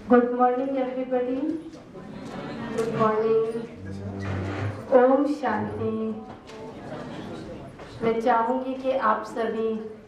Good morning everybody. Good morning. Om Shanti. मैं चाहूंगी कि आप सभी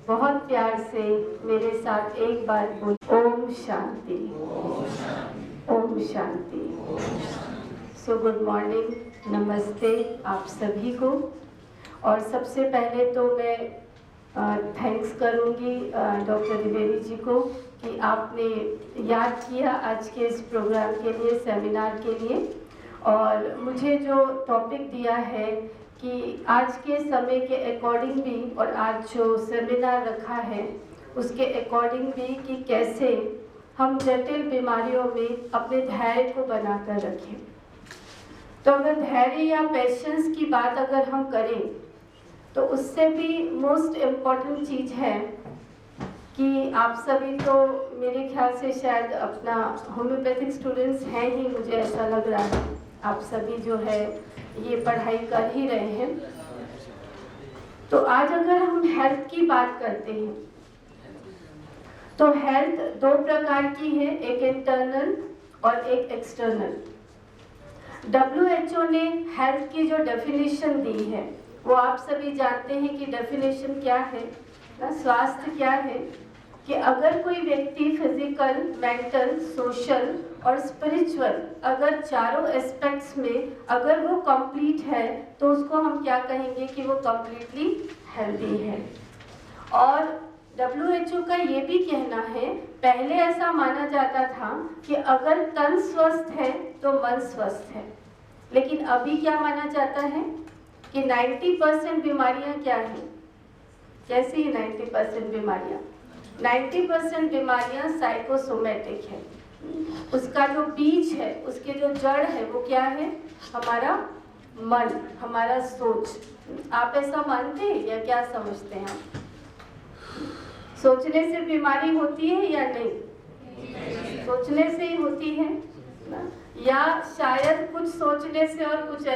बहुत प्यार से मेरे साथ एक बार बोलें Om Shanti. Om Shanti. So good morning, नमस्ते आप सभी को। और सबसे पहले तो मैं थैंक्स करूंगी डॉक्टर द्विवेदी जी को कि आपने याद किया आज के इस प्रोग्राम के लिए, सेमिनार के लिए। और मुझे जो टॉपिक दिया है कि आज के समय के अकॉर्डिंग भी, और आज जो सेमिनार रखा है उसके अकॉर्डिंग भी, कि कैसे हम जटिल बीमारियों में अपने धैर्य को बनाकर रखें। तो अगर धैर्य या पेशेंस की बात अगर हम करें तो उससे भी मोस्ट इम्पॉर्टेंट चीज़ है कि आप सभी तो मेरे ख्याल से शायद अपना होम्योपैथिक स्टूडेंट्स हैं ही, मुझे ऐसा लग रहा है। आप सभी जो है ये पढ़ाई कर ही रहे हैं। तो आज अगर हम हेल्थ की बात करते हैं तो हेल्थ दो प्रकार की है, एक इंटरनल और एक एक्सटर्नल। WHO ने हेल्थ की जो डेफिनेशन दी है वो आप सभी जानते हैं कि डेफिनेशन क्या है ना, स्वास्थ्य क्या है कि अगर कोई व्यक्ति फिजिकल, मेंटल, सोशल और स्पिरिचुअल, अगर चारों एस्पेक्ट्स में अगर वो कंप्लीट है तो उसको हम क्या कहेंगे कि वो कंप्लीटली हेल्दी है। और WHO का ये भी कहना है, पहले ऐसा माना जाता था कि अगर तन स्वस्थ है तो मन स्वस्थ है, लेकिन अभी क्या माना जाता है कि 90% बीमारियां क्या हैं? कैसी 90% बीमारियां? 90% बीमारियां साइकोसोमेटिक है। उसका जो बीज है, उसके जो जड़ है वो क्या है? हमारा मन, हमारा सोच। आप ऐसा मानते हैं या क्या समझते हैं आप? सोचने से बीमारी होती है या नहीं? सोचने से ही होती है ना? या शायद कुछ सोचने से और कुछ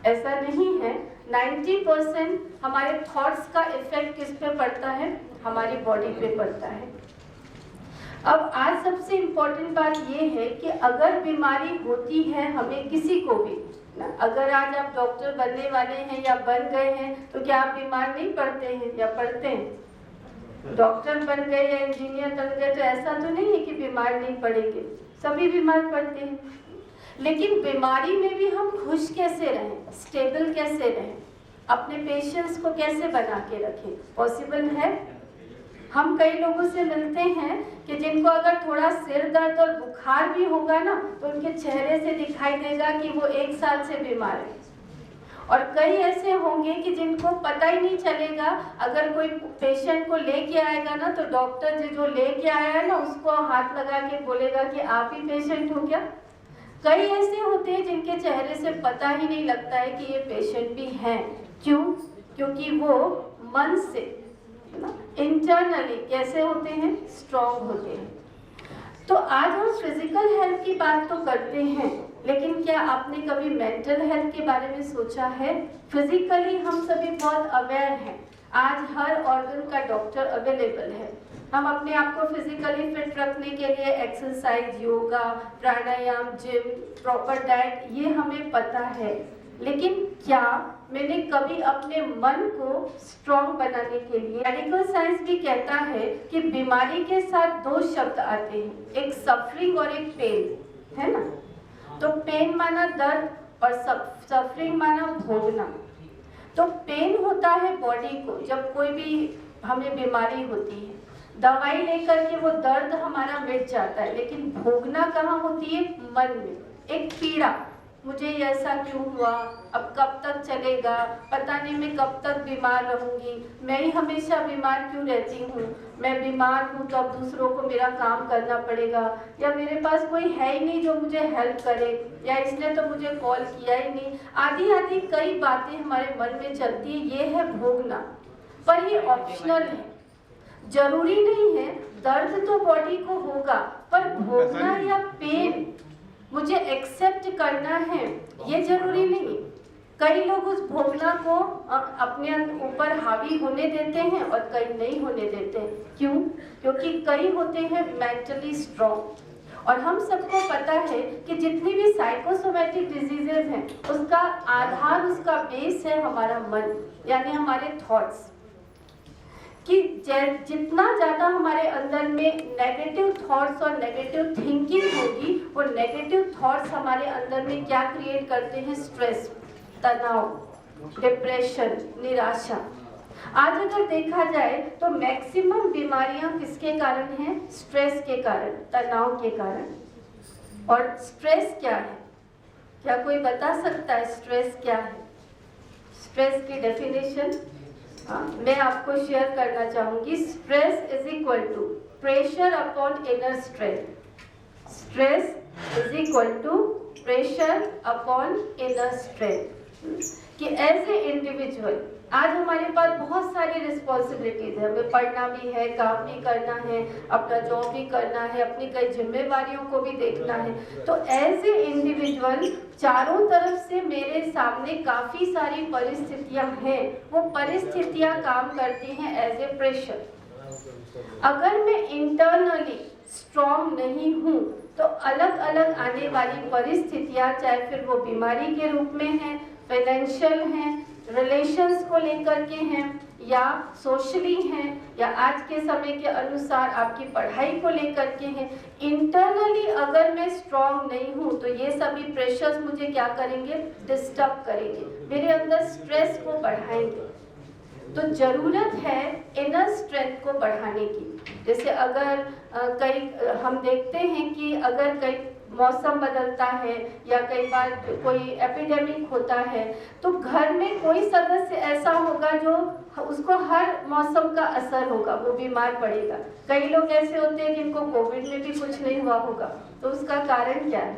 ऐसा नहीं है। 90% हमारे थॉट्स का इफेक्ट किस पे पड़ता है? हमारी बॉडी पे पड़ता है। अब आज सबसे इम्पोर्टेंट बात ये है कि अगर बीमारी होती है हमें किसी को भी ना, अगर आज आप डॉक्टर बनने वाले हैं या बन गए हैं तो क्या आप बीमार नहीं पड़ते हैं या पड़ते हैं? डॉक्टर बन गए या इंजीनियर बन गए तो ऐसा तो नहीं है कि बीमार नहीं पड़ेंगे, सभी बीमार पड़ते हैं। लेकिन बीमारी में भी हम खुश कैसे रहें, स्टेबल कैसे रहें, अपने पेशेंस को कैसे बना के रखें? पॉसिबल है? हम कई लोगों से मिलते हैं कि जिनको अगर थोड़ा सिर दर्द और बुखार भी होगा ना तो उनके चेहरे से दिखाई देगा कि वो 1 साल से बीमार है। और कई ऐसे होंगे कि जिनको पता ही नहीं चलेगा, अगर कोई पेशेंट को लेके आएगा ना तो डॉक्टर जो लेके आया है ना उसको हाथ लगा के बोलेगा कि आप ही पेशेंट हो क्या? कई ऐसे होते हैं जिनके चेहरे से पता ही नहीं लगता है कि ये पेशेंट भी हैं। क्यों? क्योंकि वो मन से इंटरनली कैसे होते हैं? स्ट्रॉन्ग होते हैं। तो आज हम फिजिकल हेल्थ की बात तो करते हैं, लेकिन क्या आपने कभी मेंटल हेल्थ के बारे में सोचा है? फिजिकली हम सभी बहुत अवेयर हैं, आज हर ऑर्गन का डॉक्टर अवेलेबल है। हम अपने आप को फिजिकली फिट रखने के लिए एक्सरसाइज, योगा, प्राणायाम, जिम, प्रॉपर डाइट, ये हमें पता है। लेकिन क्या मैंने कभी अपने मन को स्ट्रॉन्ग बनाने के लिए, मेडिकल साइंस भी कहता है कि बीमारी के साथ 2 शब्द आते हैं, एक सफरिंग और एक पेन, है ना? तो पेन माना दर्द और सफरिंग माना भोगना। तो पेन होता है बॉडी को, जब कोई भी हमें बीमारी होती है, दवाई लेकर के वो दर्द हमारा मिट जाता है, लेकिन भोगना कहाँ होती है? मन में, एक पीड़ा, मुझे ऐसा क्यों हुआ, अब कब तक चलेगा, पता नहीं मैं कब तक बीमार रहूंगी, मैं ही हमेशा बीमार क्यों रहती हूँ, मैं बीमार हूँ तो अब दूसरों को मेरा काम करना पड़ेगा, या मेरे पास कोई है ही नहीं जो मुझे हेल्प करे, या इसने तो मुझे कॉल किया ही नहीं, आदि आदि कई बातें हमारे मन में चलती है। ये है भोगना। पर ये ऑप्शनल है, जरूरी नहीं है। दर्द तो बॉडी को होगा, पर भोगना या पेन मुझे एक्सेप्ट करना है ये जरूरी नहीं। कई लोग उस भोगना को अपने ऊपर हावी होने देते हैं और कई नहीं होने देते हैं। क्यों? क्योंकि कई होते हैं मेंटली स्ट्रॉन्ग। और हम सबको पता है कि जितनी भी साइकोसोमेटिक डिजीजेज हैं उसका आधार, उसका बेस है हमारा मन, यानी हमारे थॉट्स। कि जितना ज़्यादा हमारे अंदर में नेगेटिव थॉट्स और नेगेटिव थिंकिंग होगी, वो नेगेटिव थॉट्स हमारे अंदर में क्या क्रिएट करते हैं? स्ट्रेस, तनाव, डिप्रेशन, निराशा। आज अगर देखा जाए तो मैक्सिमम बीमारियां किसके कारण हैं? स्ट्रेस के कारण, तनाव के कारण। और स्ट्रेस क्या है? क्या कोई बता सकता है स्ट्रेस क्या है? स्ट्रेस की डेफिनेशन मैं आपको शेयर करना चाहूंगी। Stress is equal to pressure upon inner strength. Stress is equal to pressure upon inner strength. कि एज ए इंडिविजुअल आज हमारे पास बहुत सारी रिस्पॉन्सिबिलिटीज है, हमें पढ़ना भी है, काम भी करना है, अपना जॉब भी करना है, अपनी कई जिम्मेवारियों को भी देखना है। तो एज ए इंडिविजुअल चारों तरफ से मेरे सामने काफी सारी परिस्थितियां हैं, वो परिस्थितियां काम करती हैं एज ए प्रेशर। अगर मैं इंटरनली स्ट्रॉन्ग नहीं हूँ तो अलग अलग आने वाली परिस्थितियां, चाहे फिर वो बीमारी के रूप में है, फाइनेंशियल हैं, रिलेशंस को लेकर के हैं, या सोशली हैं, या आज के समय के अनुसार आपकी पढ़ाई को लेकर के हैं। इंटरनली अगर मैं स्ट्रॉन्ग नहीं हूँ तो ये सभी प्रेशर्स मुझे क्या करेंगे? डिस्टर्ब करेंगे, मेरे अंदर स्ट्रेस को बढ़ाएंगे। तो जरूरत है इनर स्ट्रेंथ को बढ़ाने की। जैसे अगर कई हम देखते हैं कि अगर कई मौसम बदलता है या कई बार कोई एपिडेमिक होता है तो घर में कोई सदस्य ऐसा होगा जो उसको हर मौसम का असर होगा, वो बीमार पड़ेगा। कई लोग ऐसे होते हैं जिनको कोविड में भी कुछ नहीं हुआ होगा। तो उसका कारण क्या है?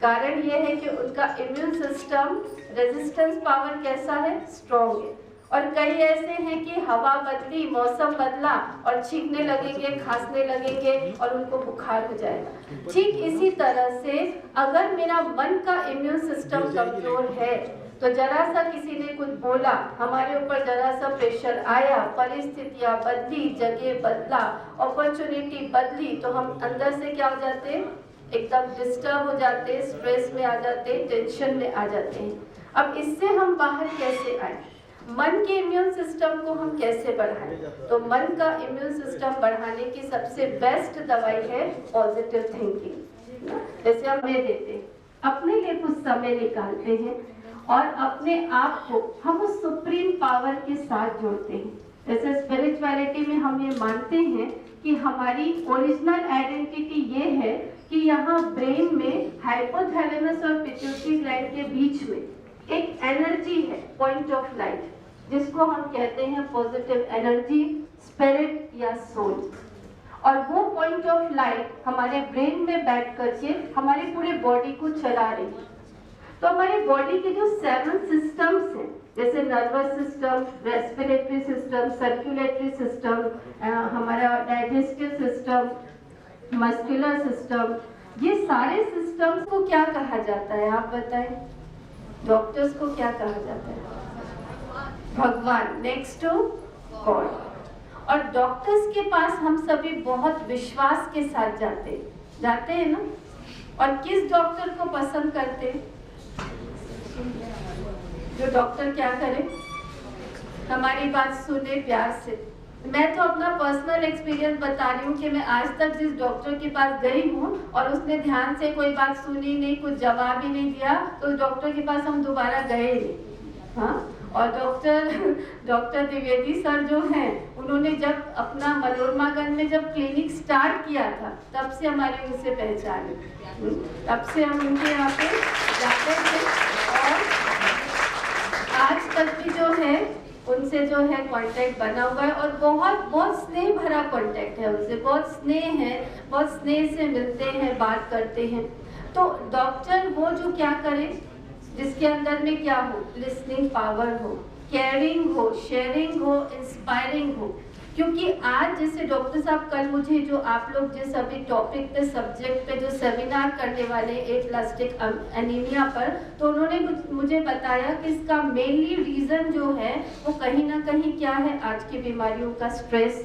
कारण ये है कि उनका इम्यून सिस्टम, रेजिस्टेंस पावर कैसा है? स्ट्रॉन्ग है। और कई ऐसे हैं कि हवा बदली, मौसम बदला और छींकने लगेंगे, खांसने लगेंगे और उनको बुखार हो जाएगा। ठीक इसी तरह से अगर मेरा मन का इम्यून सिस्टम कमजोर है तो जरा सा किसी ने कुछ बोला, हमारे ऊपर जरा सा प्रेशर आया, परिस्थितियां बदली, जगह बदला, अपॉर्चुनिटी बदली, तो हम अंदर से क्या हो जाते हैं? एकदम डिस्टर्ब हो जाते हैं, स्ट्रेस में आ जाते हैं, टेंशन में आ जाते हैं। अब इससे हम बाहर कैसे आए? मन के इम्यून सिस्टम को हम कैसे बढ़ाएं? तो मन का इम्यून सिस्टम बढ़ाने की सबसे बेस्ट दवाई है पॉजिटिव थिंकिंग। जैसे हम देते हैं, अपने लिए कुछ समय निकालते हैं और अपने आप को हम उस सुप्रीम पावर के साथ जोड़ते हैं। जैसे स्पिरिचुअलिटी में हम ये मानते हैं कि हमारी ओरिजिनल आइडेंटिटी ये है कि यहाँ ब्रेन में हाइपोथैलेमस और पिट्यूटरी ग्लैंड के बीच में एक एनर्जी है, पॉइंट ऑफ लाइट, जिसको हम कहते हैं पॉजिटिव एनर्जी, स्पिरिट या सोल। और वो पॉइंट ऑफ लाइट हमारे ब्रेन में बैठ करके हमारे पूरे बॉडी को चला रही है। तो हमारे बॉडी के जो 7 सिस्टम्स हैं, जैसे nervous system, respiratory system, circulatory system, हमारा डाइजेस्टिव सिस्टम, मस्कुलर सिस्टम, ये सारे सिस्टम्स को क्या कहा जाता है? आप बताएं, डॉक्टर्स को क्या कहा जाता है? भगवान, नेक्स्ट टू गॉड। और डॉक्टर्स के पास हम सभी बहुत विश्वास के साथ जाते हैं ना। और किस डॉक्टर को पसंद करते हैं? जो डॉक्टर क्या करे? हमारी बात सुने प्यार से। मैं तो अपना पर्सनल एक्सपीरियंस बता रही हूँ कि मैं आज तक जिस डॉक्टर के पास गई हूँ और उसने ध्यान से कोई बात सुनी नहीं, कुछ जवाब ही नहीं दिया, तो उस डॉक्टर के पास हम दोबारा गए नहीं। हाँ, और डॉक्टर द्विवेदी सर जो हैं, उन्होंने जब अपना मनोरमागंज में जब क्लिनिक स्टार्ट किया था, तब से हमारी उनसे पहचान है। तब से हम उनके यहाँ पे जाते थे और आज तक भी जो है उनसे जो है कांटेक्ट बना हुआ है और बहुत स्नेह भरा कांटेक्ट है उनसे, बहुत स्नेह है, बहुत स्नेह से मिलते हैं, बात करते हैं। तो डॉक्टर वो जो क्या करे, जिसके अंदर में क्या हो? लिसनिंग पावर हो, केयरिंग हो, शेयरिंग हो, इंस्पायरिंग हो। क्योंकि आज जैसे डॉक्टर साहब कल मुझे जो आप लोग जिस अभी टॉपिक पे, सब्जेक्ट पे जो सेमिनार करने वाले एप्लास्टिक एनीमिया पर, तो उन्होंने मुझे बताया कि इसका मेनली रीजन जो है वो कहीं ना कहीं क्या है? आज की बीमारियों का स्ट्रेस।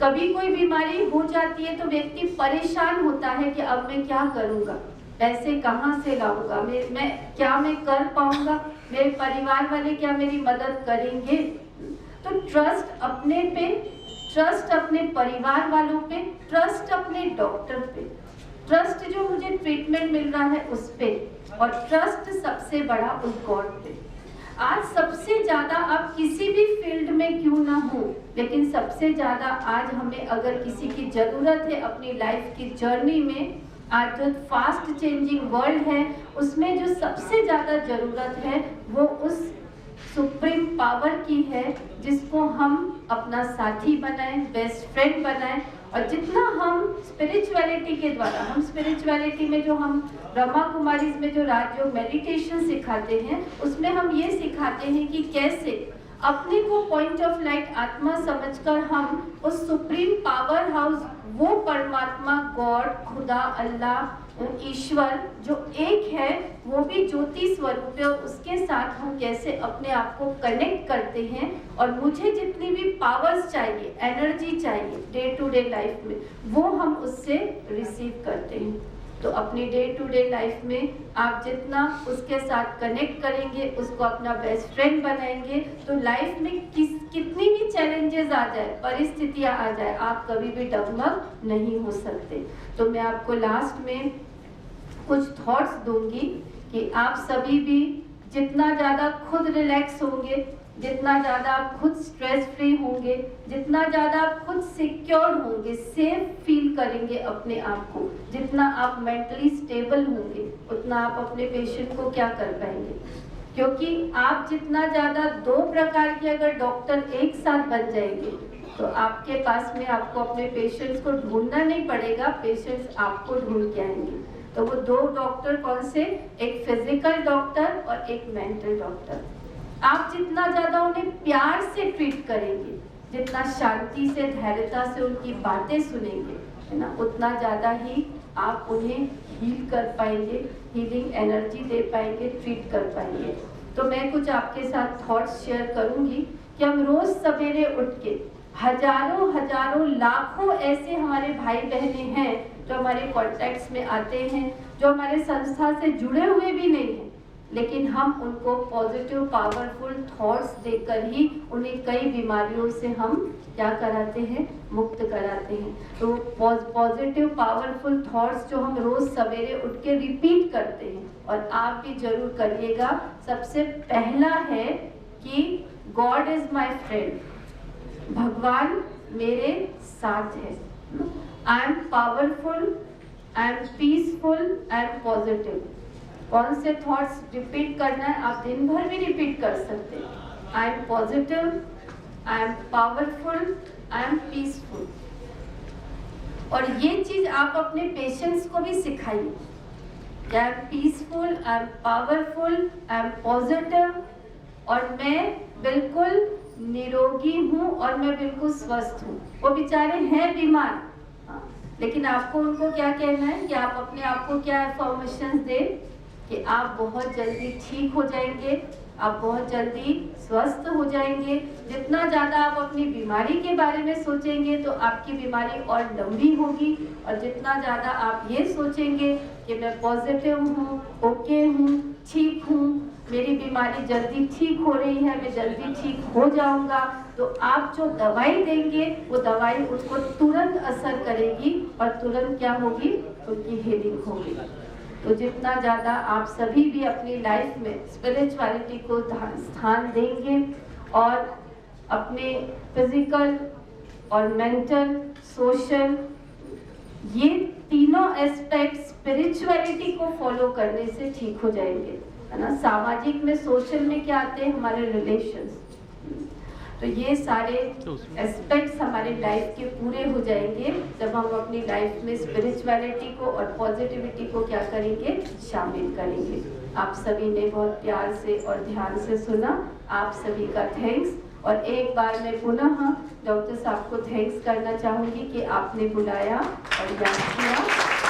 कभी कोई बीमारी हो जाती है तो व्यक्ति परेशान होता है कि अब मैं क्या करूँगा, पैसे कहाँ से लाऊंगा, मैं कर पाऊंगा, मेरे परिवार वाले क्या मेरी मदद करेंगे। तो ट्रस्ट अपने पे, ट्रस्ट अपने परिवार वालों पे, ट्रस्ट अपने डॉक्टर पे, ट्रस्ट जो मुझे ट्रीटमेंट मिल रहा है उस पे, और ट्रस्ट सबसे बड़ा उस गॉड पे। आज सबसे ज्यादा आप किसी भी फील्ड में क्यों ना हो, लेकिन सबसे ज्यादा आज हमें अगर किसी की जरूरत है अपनी लाइफ की जर्नी में, आज जो फास्ट चेंजिंग वर्ल्ड है उसमें जो सबसे ज्यादा जरूरत है वो उस सुप्रीम पावर की है, जिसको हम अपना साथी बनाएं, बेस्ट फ्रेंड बनाएं। और जितना हम स्पिरिचुअलिटी के द्वारा, हम स्पिरिचुअलिटी में जो हम ब्रह्मा कुमारीज में जो राजयोग मेडिटेशन सिखाते हैं, उसमें हम ये सिखाते हैं कि कैसे अपने को पॉइंट ऑफ लाइट आत्मा समझकर हम उस सुप्रीम पावर हाउस, वो परमात्मा, गॉड, खुदा, अल्लाह, ईश्वर जो एक है, वो भी ज्योति स्वरूप है, उसके साथ हम कैसे अपने आप को कनेक्ट करते हैं। और मुझे जितनी भी पावर्स चाहिए, एनर्जी चाहिए डे टू डे लाइफ में, वो हम उससे रिसीव करते हैं। तो अपनी डे टू डे लाइफ में आप जितना उसके साथ कनेक्ट करेंगे, उसको अपना बेस्ट फ्रेंड बनाएंगे, तो लाइफ में कितनी भी चैलेंजेस आ जाए, परिस्थितियां आ जाए, आप कभी भी डगमग नहीं हो सकते। तो मैं आपको लास्ट में कुछ थॉट्स दूंगी कि आप सभी भी जितना ज़्यादा खुद रिलैक्स होंगे, जितना ज़्यादा आप खुद स्ट्रेस फ्री होंगे, जितना ज़्यादा आप खुद सिक्योर होंगे, सेफ फील करेंगे अपने आप को, जितना आप मेंटली स्टेबल होंगे, उतना आप अपने पेशेंट को क्या कर पाएंगे। क्योंकि आप जितना ज़्यादा, दो प्रकार के अगर डॉक्टर एक साथ बन जाएंगे तो आपके पास में आपको अपने पेशेंट्स को ढूंढना नहीं पड़ेगा, पेशेंट्स आपको ढूंढ के आएंगे। तो वो दो डॉक्टर कौन से, एक फिजिकल डॉक्टर और एक मेंटल डॉक्टर। आप जितना ज्यादा उन्हें प्यार से ट्रीट करेंगे, जितना शांति से, धैर्यता से उनकी बातें सुनेंगे, है ना, उतना ज्यादा ही आप उन्हें हील कर पाएंगे, हीलिंग एनर्जी दे पाएंगे, ट्रीट कर पाएंगे। तो मैं कुछ आपके साथ थॉट्स शेयर करूंगी कि हम रोज सवेरे उठ के हजारों लाखों ऐसे हमारे भाई बहने हैं जो हमारे कॉन्टैक्ट्स में आते हैं, जो हमारे संस्था से जुड़े हुए भी नहीं हैं, लेकिन हम उनको पॉजिटिव पावरफुल थॉट्स देकर ही उन्हें कई बीमारियों से हम क्या कराते हैं, मुक्त कराते हैं। तो पॉजिटिव पावरफुल थॉट्स जो हम रोज सवेरे उठ के रिपीट करते हैं, और आप भी जरूर करिएगा। सबसे पहला है कि गॉड इज माई फ्रेंड, भगवान मेरे साथ है। I am powerful, I am peaceful, I am positive. कौन से थॉट्स रिपीट करना है, आप दिन भर भी रिपीट कर सकते हैं। I am positive, I am powerful, I am peaceful. और ये चीज आप अपने पेशेंट्स को भी सिखाइए। I am peaceful, I am powerful, I am positive, और मैं बिल्कुल निरोगी हूँ और मैं बिल्कुल स्वस्थ हूँ। वो बेचारे हैं बीमार, लेकिन आपको उनको क्या कहना है कि आप अपने आप को क्या अफर्मेशंस दें कि आप बहुत जल्दी ठीक हो जाएंगे, आप बहुत जल्दी स्वस्थ हो जाएंगे। जितना ज़्यादा आप अपनी बीमारी के बारे में सोचेंगे तो आपकी बीमारी और लंबी होगी, और जितना ज़्यादा आप ये सोचेंगे कि मैं पॉजिटिव हूँ, ओके हूँ, ठीक हूँ, मेरी बीमारी जल्दी ठीक हो रही है, मैं जल्दी ठीक हो जाऊंगा, तो आप जो दवाई देंगे वो दवाई उसको तुरंत असर करेगी और तुरंत क्या होगी, उनकी हीलिंग होगी। तो जितना ज़्यादा आप सभी भी अपनी लाइफ में स्पिरिचुअलिटी को स्थान देंगे और अपने फिजिकल और मेंटल, सोशल, ये तीनों एस्पेक्ट स्पिरिचुअलिटी को फॉलो करने से ठीक हो जाएंगे, है ना। सामाजिक में, सोशल में क्या आते हैं, हमारे रिलेशंस। तो ये सारे एस्पेक्ट्स हमारी लाइफ के पूरे हो जाएंगे जब हम अपनी लाइफ में स्पिरिचुअलिटी को और पॉजिटिविटी को क्या करेंगे, शामिल करेंगे। आप सभी ने बहुत प्यार से और ध्यान से सुना, आप सभी का थैंक्स। और एक बार मैं पुनः डॉक्टर साहब को थैंक्स करना चाहूँगी कि आपने बुलाया और याद किया।